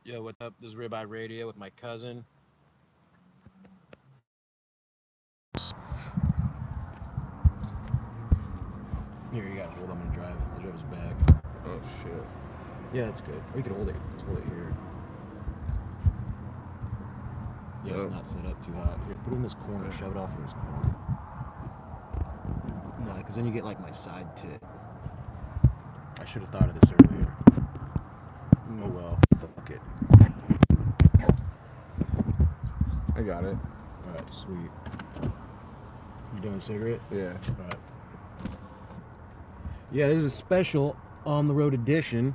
Yo, what's up? This is Ribeye Radio with my cousin. Here, you gotta hold. I'm gonna drive. I'll drive his back. Oh shit. Yeah, it's good. Or you can hold it. Just hold it here. Yeah, it's not set up too hot. Here, put it in this corner. Shove it off in this corner. No, because then you get like my side tit. I should have thought of this earlier. Oh well, fuck it. I got it. Alright, sweet. You doing a cigarette? Yeah. Alright. Yeah, this is a special on the road edition.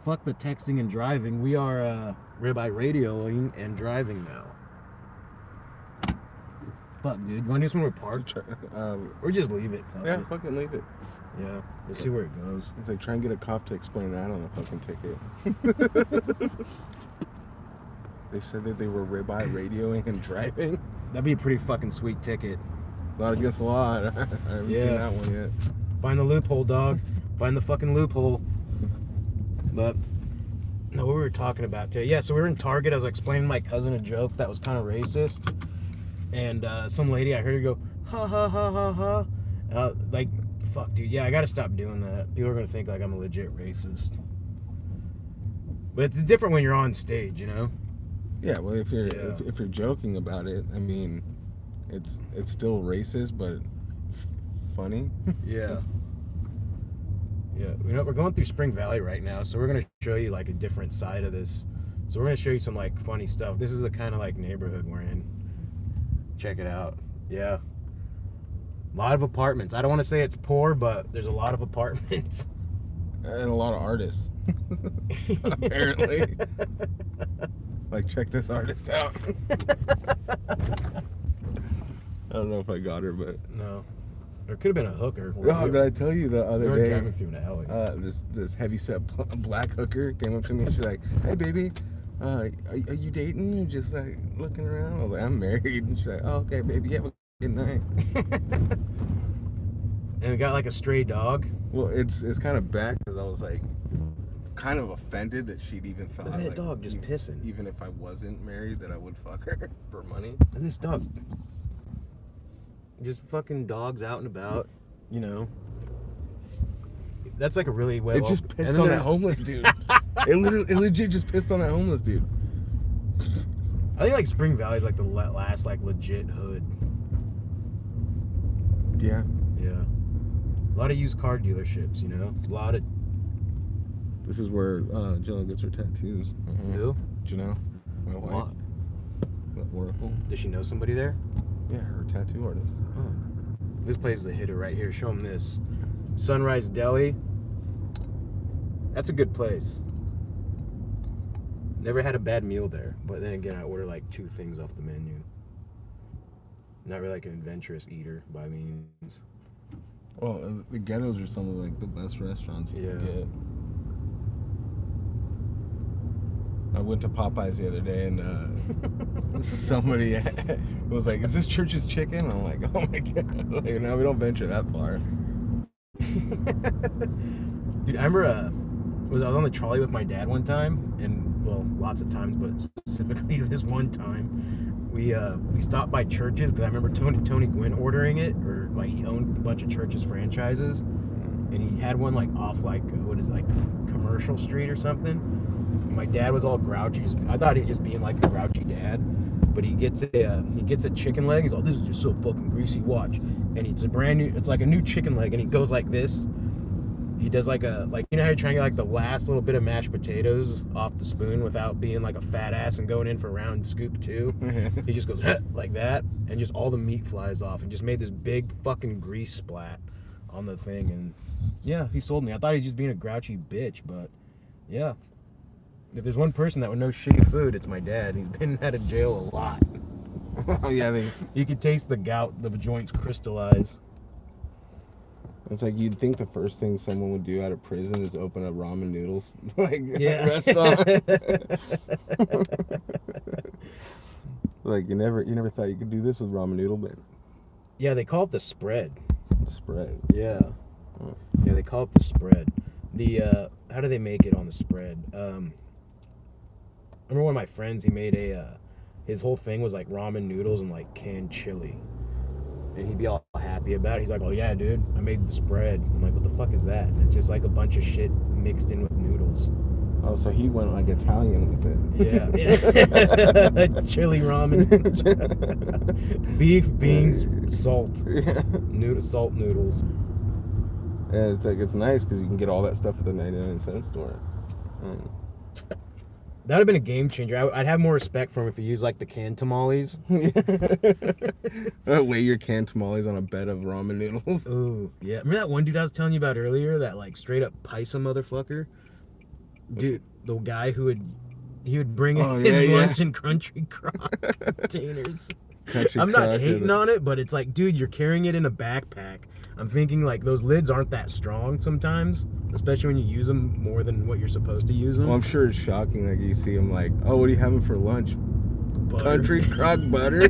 Fuck the texting and driving. We are Ribeye radioing and driving now. Fuck, dude. You want to do this when we're parked? Or just leave it? Fuck Yeah, it. fucking leave it. Yeah, let's see where it goes. It's like try and get a cop to explain that on the fucking ticket. They said that they were ribeye radioing and driving. That'd be a pretty fucking sweet ticket. Not against the law. I haven't seen that one yet. Find the loophole, dog. Find the fucking loophole. But, no, what we were talking about today. Yeah, so we were in Target. I was explaining to my cousin a joke that was kind of racist. And some lady, I heard her go, ha, ha, ha, ha, ha. Like, fuck, dude. Yeah, I gotta stop doing that. People are gonna think like I'm a legit racist. But it's different when you're on stage, you know? Yeah, well, if you're joking about it, I mean, it's still racist, but funny. Yeah. Yeah, you know, we're going through Spring Valley right now, so we're gonna show you like a different side of this. So we're gonna show you some like funny stuff. This is the kind of like neighborhood we're in. Check it out. Yeah. A lot of apartments. I don't want to say it's poor, but there's a lot of apartments. And a lot of artists. Apparently. Like, check this artist out. I don't know if I got her, but... No. There could have been a hooker. Oh, did I tell you the other day? Driving through an alley. This heavyset black hooker came up to me. She's like, "Hey, baby, are you dating?" And just like looking around. I was like, "I'm married." And she's like, "Oh, okay, baby, have a good night." And we got like a stray dog. Well, it's kind of bad because I was like, kind of offended that she'd even thought. Look at that like, dog just pissing. Even if I wasn't married, that I would fuck her for money. Look at this dog. Just fucking dogs out and about, you know. That's like a really well. It just pissed on that homeless dude. it legit just pissed on that homeless dude. I think like Spring Valley is like the last like legit hood. Yeah. Yeah. A lot of used car dealerships, you know. A lot of. This is where Janelle gets her tattoos. Who? Janelle, my wife. Oracle. Does she know somebody there? Yeah, her tattoo artist. Oh. This place is a hitter right here. Show them this. Sunrise Deli. That's a good place. Never had a bad meal there. But then again, I order like 2 things off the menu. Not really like an adventurous eater by means. Well, the Ghettos are some of like the best restaurants you can get. I went to Popeyes the other day and somebody was like, "Is this Church's Chicken?" I'm like, "Oh my god!" Like, no, we don't venture that far. Dude, I remember I was on the trolley with my dad one time, and well, lots of times, but specifically this one time, we stopped by Church's because I remember Tony Gwynn ordering it, or like he owned a bunch of Church's franchises, and he had one like off like what is it, like Commercial Street or something. My dad was all grouchy. I thought he was just being like a grouchy dad, but he gets a chicken leg. He's like, "This is just so fucking greasy. Watch." And it's like a new chicken leg, and he goes like this. He does like you know how you're trying to get like the last little bit of mashed potatoes off the spoon without being like a fat ass and going in for round scoop 2. He just goes like that, and just all the meat flies off, and just made this big fucking grease splat on the thing. And yeah, he sold me. I thought he was just being a grouchy bitch, but yeah. If there's one person that would know shitty food, it's my dad. He's been out of jail a lot. Oh yeah, you could taste the gout, the joints crystallize. It's like you'd think the first thing someone would do out of prison is open up ramen noodles yeah. restaurant. Like you never thought you could do this with ramen noodle, but yeah, they call it the spread. The spread. Yeah. Yeah, they call it the spread. The how do they make it on the spread? remember one of my friends, he made his whole thing was like ramen noodles and like canned chili. And he'd be all happy about it. He's like, oh yeah, dude, I made the spread. I'm like, what the fuck is that? And it's just like a bunch of shit mixed in with noodles. Oh, so he went like Italian with it. Yeah. Chili ramen. Beef, beans, salt. Yeah. Salt noodles. And it's like, it's nice because you can get all that stuff at the 99-cent store. That would have been a game changer. I'd have more respect for him if he used like the canned tamales. Lay your canned tamales on a bed of ramen noodles. Ooh, yeah. Remember that one dude I was telling you about earlier? That like straight up paisa motherfucker? Dude, the guy who would bring in his lunch in Country Crock containers. I'm not hating on it, but it's like, dude, you're carrying it in a backpack. I'm thinking like those lids aren't that strong sometimes, especially when you use them more than what you're supposed to use them. Well, I'm sure it's shocking. Like you see him like, oh, what are you having for lunch? Butter. Country Crock butter.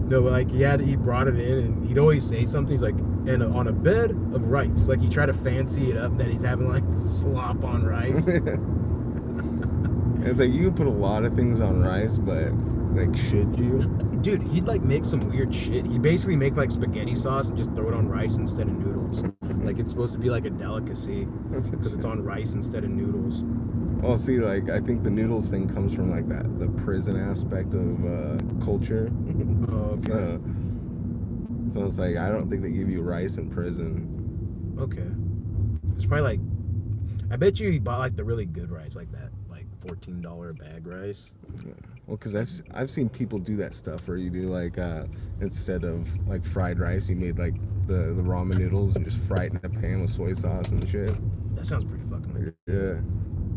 No, like he brought it in, and he'd always say something. He's like, and on a bed of rice. Like he tried to fancy it up that he's having like slop on rice. It's like you can put a lot of things on rice, but like, should you? Dude, he'd like make some weird shit. He'd basically make like spaghetti sauce and just throw it on rice instead of noodles. Like it's supposed to be like a delicacy because it's on rice instead of noodles. Well, see, like I think the noodles thing comes from like the prison aspect of culture. Oh, okay. So it's like I don't think they give you rice in prison. Okay. It's probably like, I bet you he bought like the really good rice, like that, like $14 a bag rice. Yeah. Well, because I've seen people do that stuff where you do like instead of like fried rice, you made like the ramen noodles and just fry it in a pan with soy sauce and shit. That sounds pretty fucking weird. Yeah.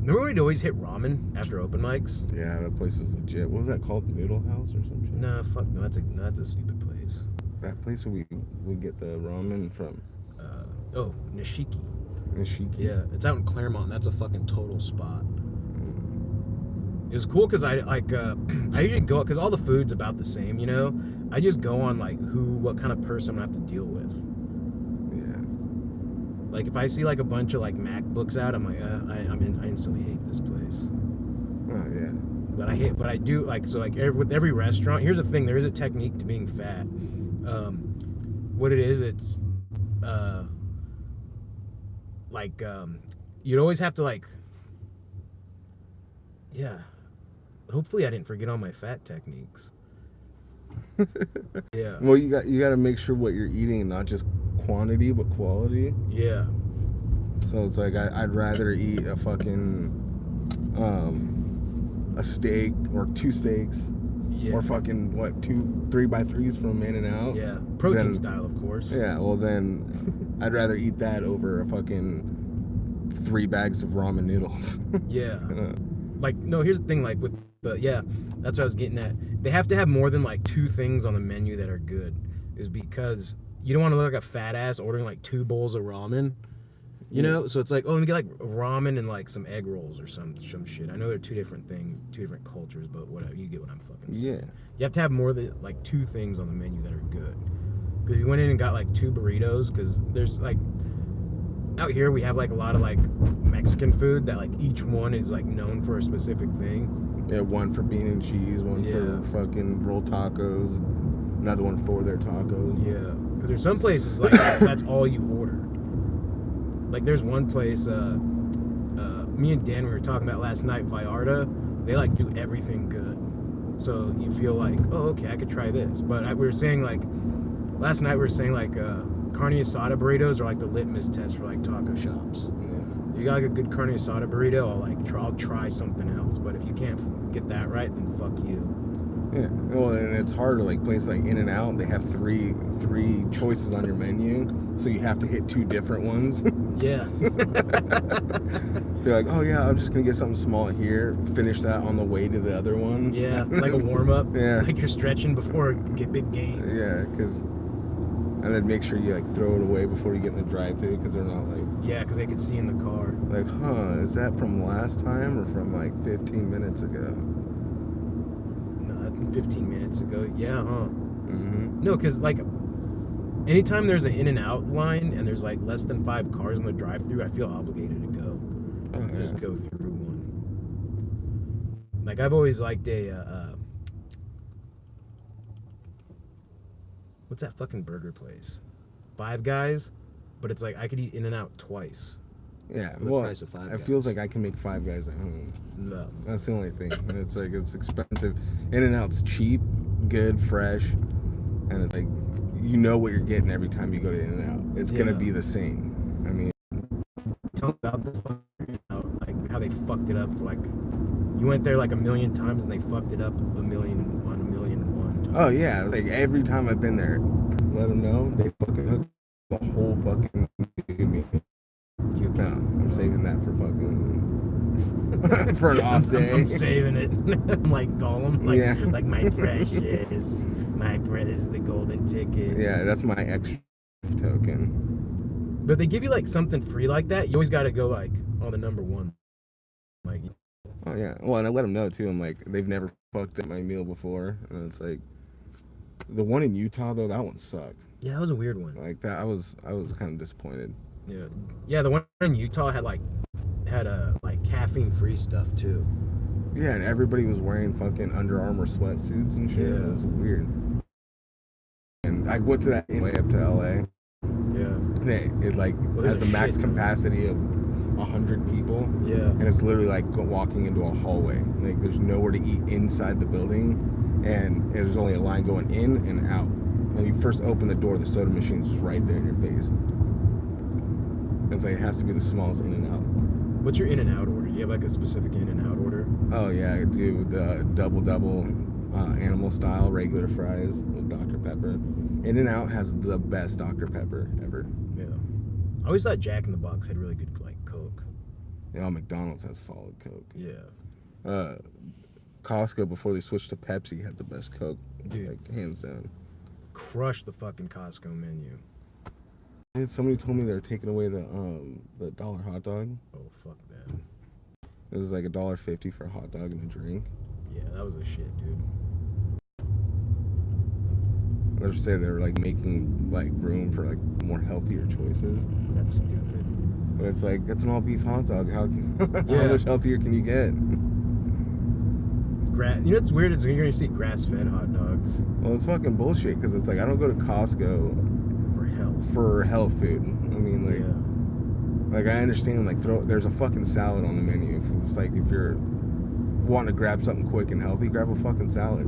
Remember we'd always hit ramen after open mics? Yeah, that place was legit. What was that called? The Noodle House or some shit? Nah, fuck no. That's a stupid place. That place where we get the ramen from. Nishiki. Nishiki. Yeah, it's out in Claremont. That's a fucking total spot. It was cool because I usually go because all the food's about the same, you know. I just go on like what kind of person I'm gonna have to deal with. Yeah. Like if I see like a bunch of like MacBooks out, I'm like, I instantly hate this place. Oh yeah. But I do like so like with every restaurant. Here's the thing: there is a technique to being fat. What it is, it's you'd always have to like, yeah. Hopefully, I didn't forget all my fat techniques. Yeah. Well, you got to make sure what you're eating, not just quantity but quality. Yeah. So it's like I'd rather eat a fucking a steak or 2 steaks. Yeah. Or fucking what 2 3x3s from In-N-Out. Yeah. Protein style, of course. Yeah. Well, then I'd rather eat that over a fucking 3 bags of ramen noodles. Yeah. Like no, here's the thing. Like with that's what I was getting at. They have to have more than like 2 things on the menu that are good. Is because you don't want to look like a fat ass ordering like 2 bowls of ramen. You know, so it's like, oh, let me get like ramen and like some egg rolls or some shit. I know they're 2 different things, 2 different cultures, but whatever. You get what I'm fucking saying. Yeah. You have to have more than like 2 things on the menu that are good. Because we went in and got like 2 burritos, because there's like out here we have like a lot of like Mexican food that like each one is like known for a specific thing. Yeah, one for bean and cheese, one for fucking rolled tacos, another one for their tacos. Yeah, because there's some places like that's all you order. Like there's one place, me and Dan we were talking about last night, Vallarta, they like do everything good. So you feel like, oh, okay, I could try this. But we were saying like, last night we were saying like carne asada burritos are like the litmus test for like taco shops. Yeah. You got like a good carne asada burrito, I'll try something else. But if you can't get that right, then fuck you. Yeah, well, and it's harder. Like places like In-N-Out, they have three choices on your menu, so you have to hit 2 different ones. Yeah. So you're like, oh yeah, I'm just gonna get something small here, finish that on the way to the other one. Yeah, like a warm up. Yeah. Like you're stretching before you get big game. Yeah, and then make sure you like throw it away before you get in the drive-thru, because they're not like. Yeah, because they could see in the car. Like, is that from last time or from like 15 minutes ago? 15 minutes ago. Yeah, huh? Mm-hmm. No, because like anytime there's an In-N-Out line and there's like less than 5 cars in the drive-thru, I feel obligated to go. Oh, yeah. Just go through one. Like I've always liked what's that fucking burger place? Five Guys, but it's like I could eat In-N-Out twice. Yeah, For the well, price of Five it Guys. feels like I can make Five Guys at home. No. That's the only thing. It's like it's expensive. In-N-Out's cheap, good, fresh, and it's like you know what you're getting every time you go to In-N-Out. It's gonna be the same. I mean, tell about this like how they fucked it up for like you went there like a million times and they fucked it up a million and one times. Oh yeah, like every time I've been there, let them know they fucking hook the whole fucking meal. No, I'm saving that for fucking for an off day. I'm saving it. I'm like Gollum, like my precious, this is the golden ticket. Yeah, that's my extra token. But they give you like something free like that. You always got to go like on the number one. Like. Oh yeah. Well, and I let them know too. I'm like, they've never fucked up my meal before, and it's like the one in Utah though. That one sucked. Yeah, that was a weird one. Like that, I was kind of disappointed. Yeah. The one in Utah had like caffeine free stuff too. Yeah, and everybody was wearing fucking Under Armour sweatsuits and shit. Yeah. It was weird. And I went to that way up to LA. Yeah. It like has a max capacity of 100 people. Yeah. And it's literally like walking into a hallway. Like there's nowhere to eat inside the building, and there's only a line going in and out. When you first open the door, the soda machine's just right there in your face. It's like it has to be the smallest In-N-Out. What's your In-N-Out order? Do you have like a specific In-N-Out order? Oh yeah, I do the double animal style regular fries with Dr. Pepper. In-N-Out has the best Dr. Pepper ever. Yeah. I always thought Jack in the Box had really good like Coke. Yeah, McDonald's has solid Coke. Yeah. Costco before they switched to Pepsi had the best Coke. Dude. Like hands down. Crushed the fucking Costco menu. And somebody told me they're taking away the dollar hot dog. Oh fuck that. It was like $1.50 for a hot dog and a drink. Yeah, that was the shit, dude. They're saying they're like making like room for like more healthier choices. That's stupid. But it's like that's an all beef hot dog. How Yeah. how much healthier can you get? You know what's weird is you're gonna see grass-fed hot dogs Well, it's fucking bullshit because it's like I don't go to Costco for health food. I mean, like I understand like there's a fucking salad on the menu. If you're wanting to grab something quick and healthy, grab a fucking salad.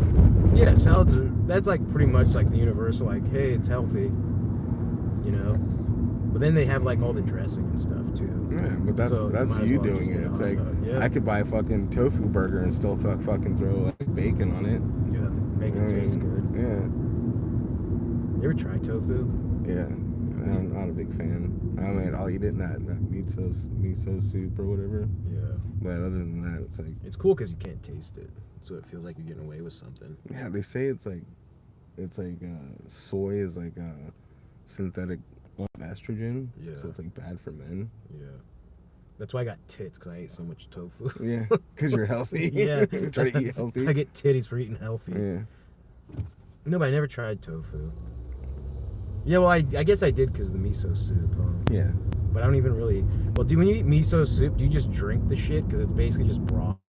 Yeah, salads that's like pretty much like the universal like, hey, it's healthy, you know. But then they have like all the dressing and stuff too. Yeah, but that's you doing it. It's like I could buy a fucking tofu burger and still fucking throw like bacon on it. Yeah, make it taste good. Yeah. You ever try tofu? Yeah, I'm not a big fan. I mean, I'll eat it in that miso soup or whatever. Yeah. But other than that, it's like it's cool because you can't taste it, so it feels like you're getting away with something. Yeah, they say it's like soy is like synthetic estrogen. Yeah. So it's like bad for men. Yeah. That's why I got tits, because I ate so much tofu. Yeah, because you're healthy. Yeah. Try to eat healthy. I get titties for eating healthy. Yeah. No, but I never tried tofu. Yeah, well, I guess I did because of the miso soup. Yeah. But I don't even really... Well, when you eat miso soup, do you just drink the shit? Because it's basically just broth.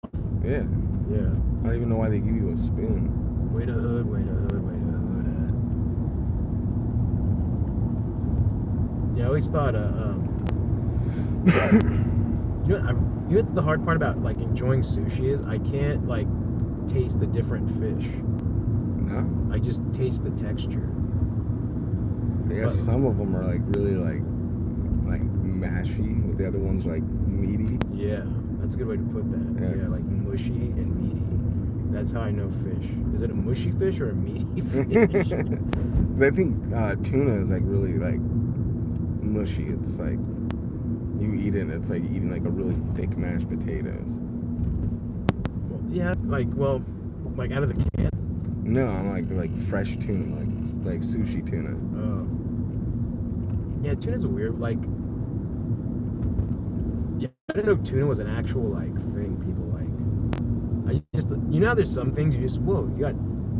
Yeah. Yeah. I don't even know why they give you a spoon. Way to hood, way to hood, way to hood. Yeah, I always thought, you know what the hard part about like enjoying sushi is? I can't like taste the different fish. No? I just taste the texture. Yeah, some of them are like really like mashy, but the other ones like meaty. Yeah, that's a good way to put that. Yeah, like mushy and meaty. That's how I know fish. Is it a mushy fish or a meaty fish? I think tuna is like really like mushy. It's like you eat it and it's like eating like a really thick mashed potatoes. Well, yeah, like out of the can? No, I'm like fresh tuna, like sushi tuna. Oh. Yeah, tuna's a weird yeah, I didn't know tuna was an actual like thing people like. I just how there's some things you just you got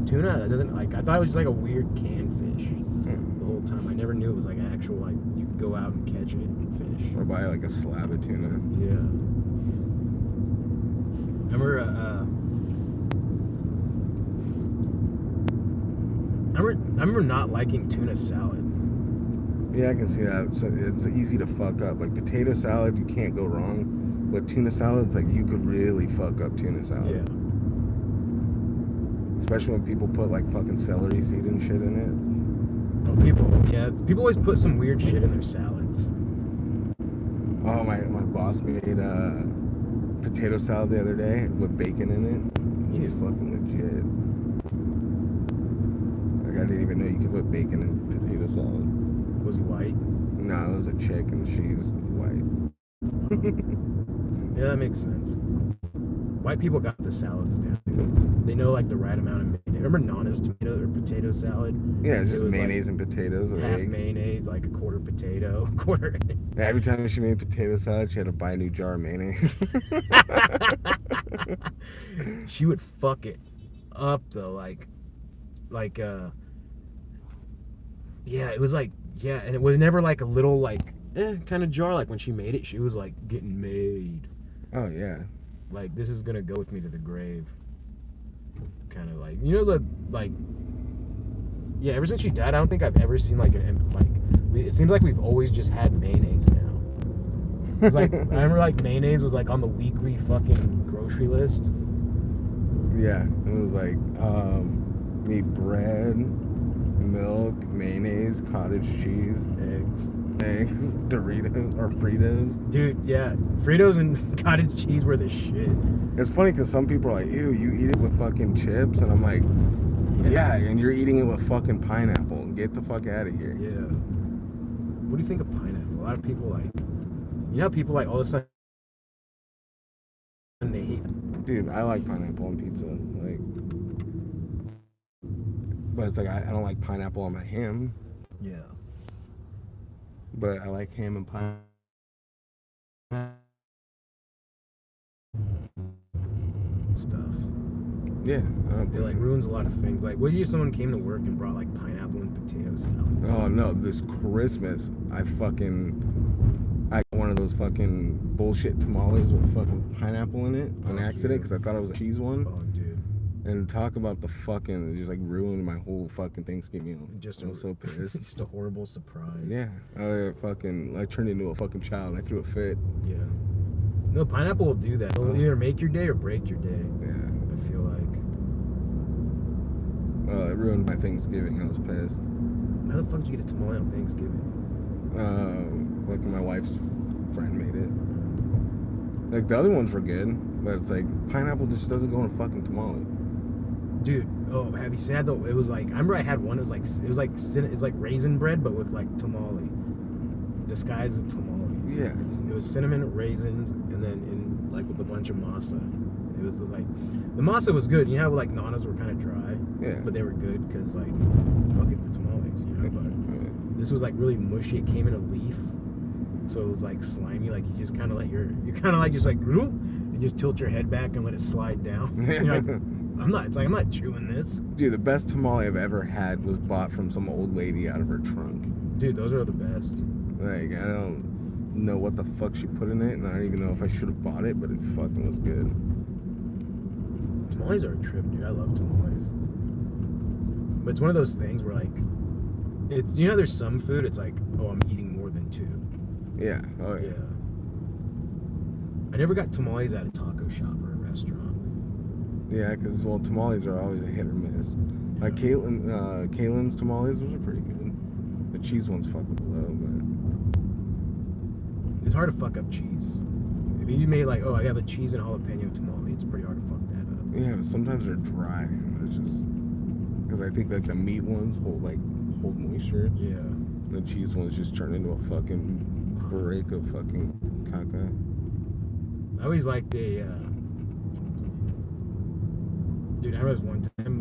tuna. It doesn't like I thought it was just like a weird canned fish the whole time. I never knew it was like an actual like you could go out and catch it and fish. Or buy like a slab of tuna. Yeah. Remember remember not liking tuna salad. Yeah, I can see that. So it's easy to fuck up. Like potato salad, you can't go wrong. But tuna salad, it's like you could really fuck up tuna salad. Yeah. Especially when people put like fucking celery seed and shit in it. Oh, people always put some weird shit in their salads. Oh, my boss made potato salad the other day with bacon in it. It was fucking legit. Like I didn't even know you could put bacon in potato salad. Was he white? No, it was a chick and she's white. Yeah, that makes sense. White people got the salads down. They know like the right amount of mayonnaise. Remember Nana's tomato or potato salad? Yeah, just it was mayonnaise like and potatoes with half egg. mayonnaise, like a quarter potato, quarter. Every time she made potato salad, she had to buy a new jar of mayonnaise. She would fuck it up though, yeah, it was like and it was never like a little like kind of jar. Like when she made it, she was like getting made. Oh yeah. Like this is gonna go with me to the grave. Kind of like yeah. Ever since she died, I don't think I've ever seen like it seems like we've always just had mayonnaise now. It's like I remember like mayonnaise was like on the weekly fucking grocery list. Yeah, it was like need bread, milk, mayonnaise, cottage cheese, eggs, Doritos or Fritos. Dude, yeah, Fritos and cottage cheese were the shit. It's funny because some people are like, ew, you eat it with fucking chips, and I'm like, yeah, and you're eating it with fucking pineapple. Get the fuck out of here. Yeah. What do you think of pineapple? A lot of people like, you know how people like all of a sudden they hate. Dude, I like pineapple on pizza, like, but it's like I don't like pineapple on my ham. Yeah. But I like ham and pineapple. Stuff. Yeah. It like ruins a lot of things. Like, what if someone came to work and brought like pineapple and potato salad? Oh no, this Christmas I got one of those fucking bullshit tamales with fucking pineapple in it on accident because I thought it was a cheese one. Oh, dude. And talk about the fucking, it just like ruined my whole fucking Thanksgiving. I was so pissed. Just a horrible surprise. Yeah, I turned into a fucking child. I threw a fit. Yeah. No, pineapple will do that. It'll either make your day or break your day. Yeah. I feel like. It ruined my Thanksgiving. I was pissed. How the fuck did you get a tamale on Thanksgiving? Like my wife's friend made it. Like the other ones were good, but it's like pineapple just doesn't go in a fucking tamale. Dude, have you had the? It was like I remember I had one. It was like raisin bread, but with like tamale, disguised as tamale. Yeah, it was cinnamon, raisins, and then in like with a bunch of masa. It was like the masa was good. You know how like nanas were kind of dry, yeah, but they were good because like fucking the tamales, you know. But this was like really mushy. It came in a leaf, so it was like slimy. Like you just kind of just like and just tilt your head back and let it slide down. You're like, I'm not chewing this. Dude, the best tamale I've ever had was bought from some old lady out of her trunk. Dude, those are the best. Like, I don't know what the fuck she put in it, and I don't even know if I should have bought it, but it fucking was good. Tamales are a trip, dude. I love tamales. But it's one of those things where, like, it's, you know, there's some food, it's like, oh, I'm eating more than two. Yeah. Oh, yeah. I never got tamales at a taco shop or a restaurant. Yeah, because, well, tamales are always a hit or miss. Yeah. Like, Kaylin's tamales, those are pretty good. The cheese one's fucking low, but... It's hard to fuck up cheese. If you made, like, oh, I have a cheese and jalapeno tamale, it's pretty hard to fuck that up. Yeah, but sometimes they're dry. It's just... Because I think, like, the meat ones hold moisture. Yeah. The cheese ones just turn into a fucking break of fucking caca. I always liked dude, I remember this one time,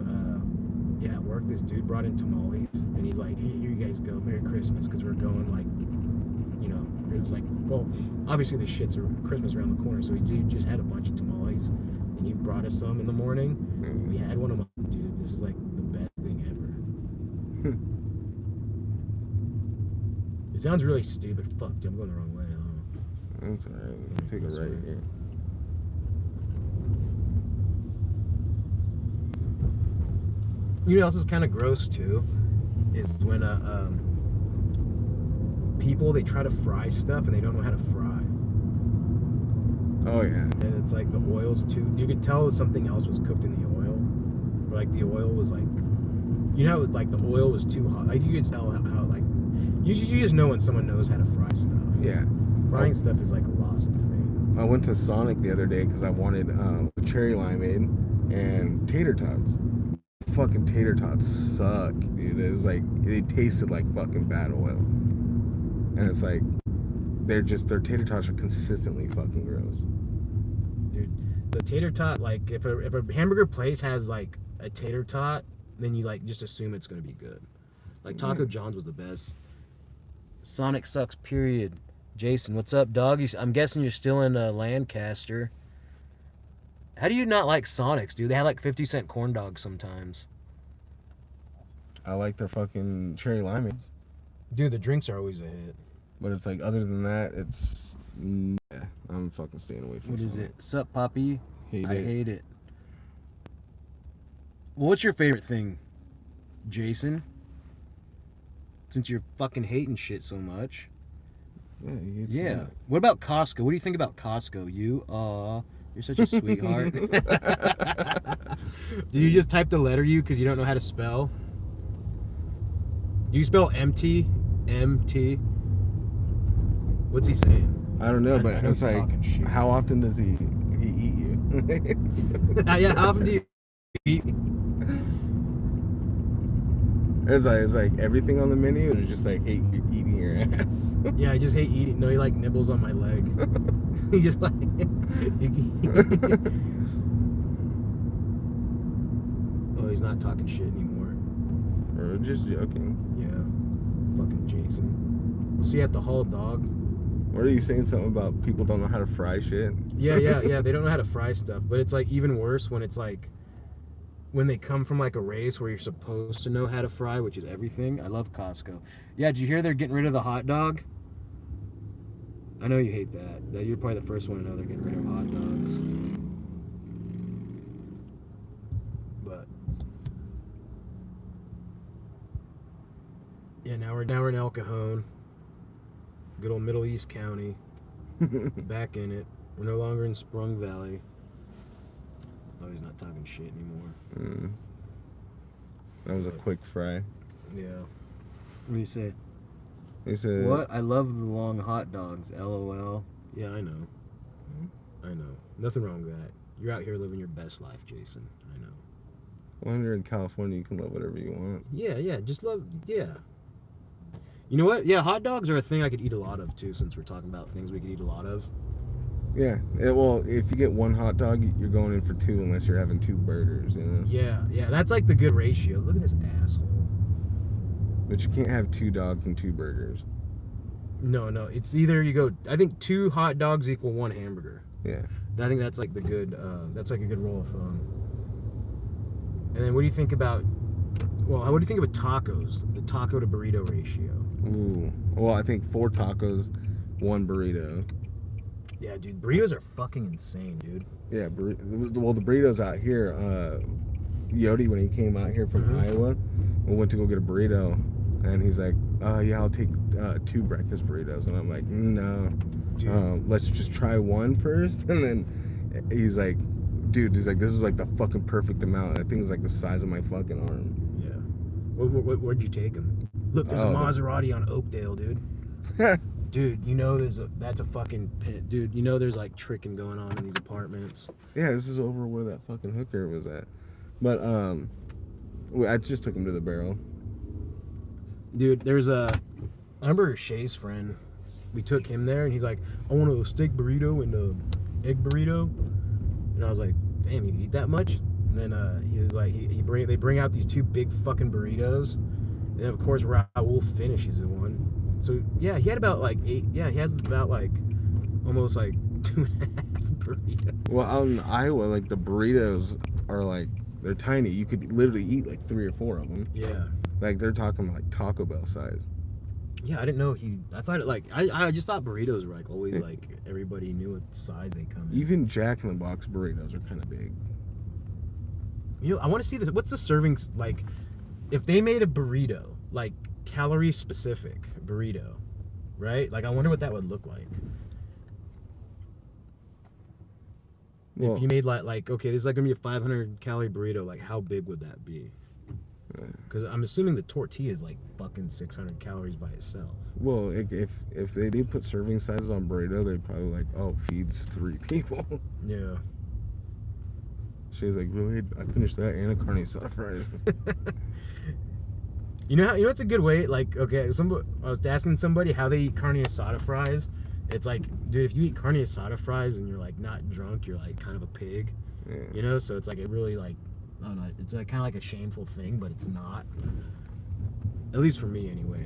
at work, this dude brought in tamales, and he's like, hey, here you guys go, Merry Christmas, because we're going, like, you know, it was like, well, obviously the shit's Christmas around the corner, so he just had a bunch of tamales, and he brought us some in the morning. We had one of them. Dude, this is like the best thing ever. It sounds really stupid. Fuck, dude, I'm going the wrong way. That's alright. Take it right here. You know what else is kind of gross too? Is when people, they try to fry stuff and they don't know how to fry. Oh yeah. And it's like the oil's too. You could tell that something else was cooked in the oil. Or like the oil was like, you know, like the oil was too hot. Like you could tell how like you just know when someone knows how to fry stuff. Yeah. Frying stuff is like a lost thing. I went to Sonic the other day because I wanted cherry limeade and tater tots. Fucking tater tots suck, dude. It was like it tasted like fucking bad oil, and it's like their tater tots are consistently fucking gross. Dude, the tater tot, like if a hamburger place has like a tater tot, then you like just assume it's gonna be good. Like Taco John's was the best. Sonic sucks. Period. Jason, what's up, dog? I'm guessing you're still in Lancaster. How do you not like Sonics, dude? They have like 50-cent corn dogs sometimes. I like their fucking cherry limeades. Dude, the drinks are always a hit. But it's like, other than that, it's... Yeah, I'm fucking staying away from What is Sonic. it? Sup, Poppy? I hate it. Well, what's your favorite thing, Jason? Since you're fucking hating shit so much. Yeah. Sonic. What about Costco? What do you think about Costco? You're such a sweetheart. Do you just type the letter U because you don't know how to spell? Do you spell MT? MT? What's he saying? I don't know, but it's like, how often does he eat you? Yeah, how often do you eat? It's like everything on the menu, or just like hate eating your ass. Yeah, I just hate eating. No, he like nibbles on my leg. He just like. Oh, he's not talking shit anymore. Or just joking. Yeah, fucking Jason. We'll see you at the hall, dog. What are you saying? Something about people don't know how to fry shit? Yeah. They don't know how to fry stuff, but it's like even worse when it's like when they come from like a race where you're supposed to know how to fry, which is everything. I love Costco. Yeah, did you hear they're getting rid of the hot dog? I know you hate that. You're probably the first one to know they're getting rid of hot dogs. But yeah, now we're in El Cajon, good old Middle East County. Back in it. We're no longer in Sprung Valley. Oh, he's not talking shit anymore. That was a quick fry. Yeah. What do you say? He said, What? I love the long hot dogs. LOL. Yeah, I know. I know. Nothing wrong with that. You're out here living your best life, Jason. I know. When you're in California, you can love whatever you want. Yeah. Just love. Yeah. You know what? Yeah, hot dogs are a thing I could eat a lot of too. Since we're talking about things we could eat a lot of. Yeah. Well, if you get one hot dog, you're going in for two unless you're having two burgers, you know? Yeah. That's like the good ratio. Look at this asshole. But you can't have 2 dogs and 2 burgers. No. It's either you go. I think 2 hot dogs equal 1 hamburger. Yeah. I think that's like the good. That's like a good rule of thumb. And then what do you think about? Well, what do you think about tacos? The taco to burrito ratio. Ooh. Well, I think 4 tacos, 1 burrito. Yeah, dude, burritos are fucking insane, dude. Yeah. Well, the burritos out here. Yodi, when he came out here from Iowa, we went to go get a burrito. And he's like, yeah, I'll take 2 breakfast burritos. And I'm like, no, let's just try 1 first. And then he's like, dude, this is like the fucking perfect amount. That thing is like the size of my fucking arm. Yeah. Where'd you take him? Look, there's a Maserati on Oakdale, dude. Dude, you know that's a fucking pit. Dude, you know there's like tricking going on in these apartments. Yeah, this is over where that fucking hooker was at. But I just took him to the barrel. Dude, I remember Shay's friend. We took him there, and he's like, I want a steak burrito and a egg burrito. And I was like, damn, you can eat that much? And then he was like, they bring out these 2 big fucking burritos. And of course, Raul finishes the one. So yeah, he had about like 8. Yeah, he had about like almost like 2.5 burritos. Well, out in Iowa, like the burritos are like, they're tiny. You could literally eat like 3 or 4 of them. Yeah. Like they're talking like Taco Bell size. Yeah, I didn't know I thought it like I just thought burritos were like always like everybody knew what size they come in. Even Jack in the Box burritos are kind of big. You know, I want to see this. What's the servings like? If they made a burrito, like calorie specific burrito, right? Like, I wonder what that would look like. Well, if you made like okay, this is like gonna be a 500 calorie burrito. Like, how big would that be? Because I'm assuming the tortilla is like fucking 600 calories by itself. Well, if they did put serving sizes on burrito, they'd probably like, oh, feeds 3 people. Yeah. She was like, really? I finished that and a carne asada fries. You know it's a good way. Like, okay, I was asking somebody how they eat carne asada fries. It's like, dude, if you eat carne asada fries and you're like not drunk, you're like kind of a pig. Yeah. You know, so it's like it really like, I don't know, it's like kind of like a shameful thing, but it's not. At least for me, anyway.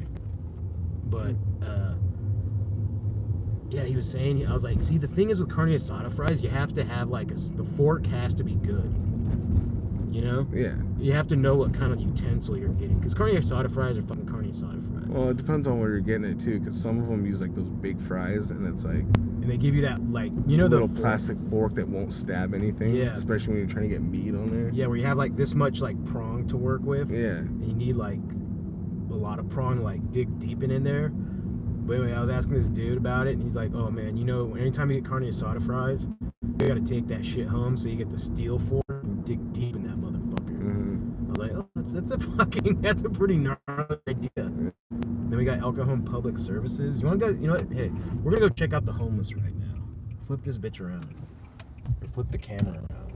But yeah, he was saying, I was like, see, the thing is with carne asada fries, you have to have like the fork has to be good. You know? Yeah. You have to know what kind of utensil you're getting, because carne asada fries are fucking carne asada fries. Well, it depends on where you're getting it too, because some of them use like those big fries, and it's like. And they give you that, like, you know, little plastic fork that won't stab anything. Yeah. Especially when you're trying to get meat on there. Yeah, where you have like this much like prong to work with. Yeah. And you need like a lot of prong to like dig deep in there. But anyway, I was asking this dude about it, and he's like, "Oh man, you know, anytime you get carne asada fries, you gotta take that shit home so you get the steel fork and dig deep in that motherfucker." Mm-hmm. I was like, "Oh, that's a pretty gnarly idea." Then we got El Cajon Public Services. You wanna go? You know what? Hey, we're gonna go check out the homeless right now. Flip this bitch around. Or flip the camera around.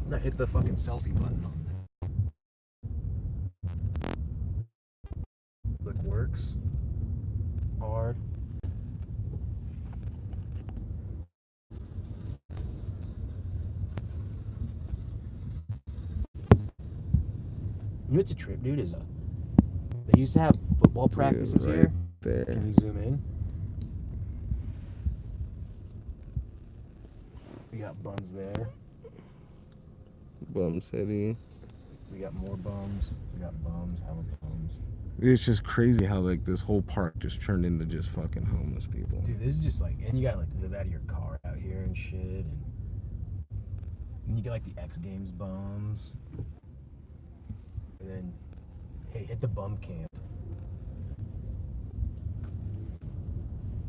Not hit the fucking selfie button on there. Look, works. Hard. You know what's a trip, dude? Is they used to have football practices right here. There. Can you zoom in? We got bums there. Bum City. We got more bums. We got bums. How many bums? It's just crazy how like this whole park just turned into just fucking homeless people. Dude, this is just like, and you gotta like live out of your car out here and shit, and you get like the X Games bums, and then hey, hit the bum camp.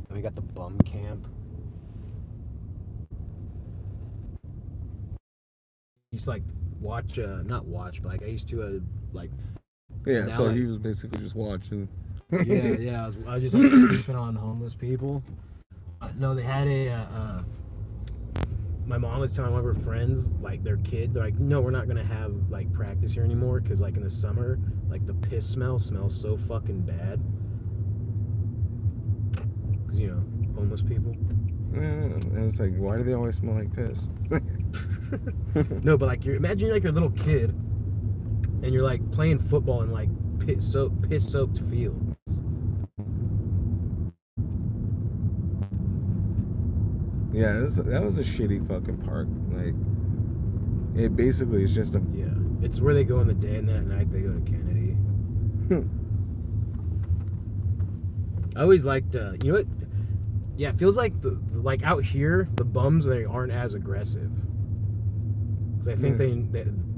And we got the bum camp. Used to like watch, not watch, but like I used to like. Yeah, now, so like, he was basically just watching. yeah. I was just like sleeping on homeless people. No, they had my mom was telling one of her friends, like their kid, they're like, no, we're not gonna have like practice here anymore because like in the summer, like the piss smells so fucking bad. Because you know, homeless people. Yeah, and it's like, why do they always smell like piss? No, but like imagine you're like a little kid. And you're like playing football in like piss-soaked fields. Yeah, that was a shitty fucking park. Like, it basically is just a. Yeah, it's where they go in the day, and then at night they go to Kennedy. I always liked, you know what? Yeah, it feels like like out here the bums, they aren't as aggressive. Because I think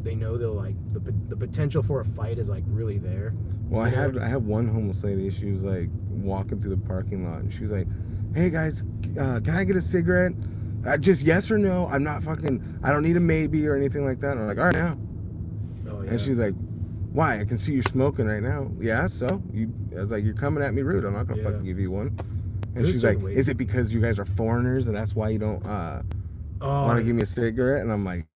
they know they'll like the potential for a fight is like really there. Well, I have one homeless lady. She was like walking through the parking lot, and she was like, "Hey guys, can I get a cigarette? Just yes or no. I'm not fucking. I don't need a maybe or anything like that." And I'm like, "All right now." Oh yeah. And she's like, "Why? I can see you smoking right now." Yeah. So I was like, "You're coming at me rude. I'm not gonna fucking give you one." And she's like, "Is it because you guys are foreigners and that's why you don't want to give me a cigarette?" And I'm like,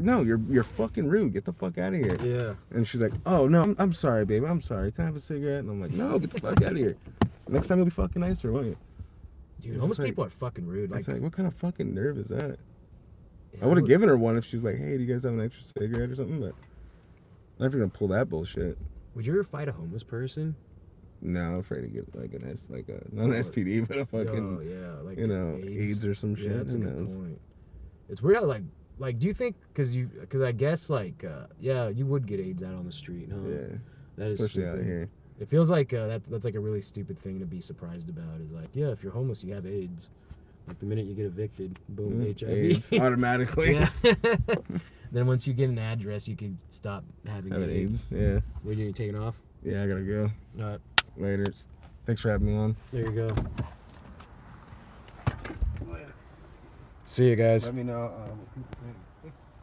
no, you're fucking rude. Get the fuck out of here. Yeah. And she's like, oh no, I'm sorry, baby. I'm sorry. Can I have a cigarette? And I'm like, no, get the fuck out of here. Next time you'll be fucking nicer, won't you? Dude, homeless people are fucking rude. It's like, what kind of fucking nerve is that? Yeah, I would have given her one if she was like, hey, do you guys have an extra cigarette or something? But I'm never gonna pull that bullshit. Would you ever fight a homeless person? No, I'm afraid to get like not an STD, but a fucking, like, you know, AIDS or some shit. Yeah, that's a good point. It's weird how like, do you think, because I guess, like, yeah, you would get AIDS out on the street, huh? Yeah. That is especially stupid. out here. It feels like that's like a really stupid thing to be surprised about. Is like, yeah, if you're homeless, you have AIDS. Like the minute you get evicted, boom, HIV. AIDS automatically. Yeah. Then once you get an address, you can stop having AIDS. Yeah. Were you taking off? Yeah, I gotta go. All right. Later. Thanks for having me on. There you go. See you guys. Let me know what people think.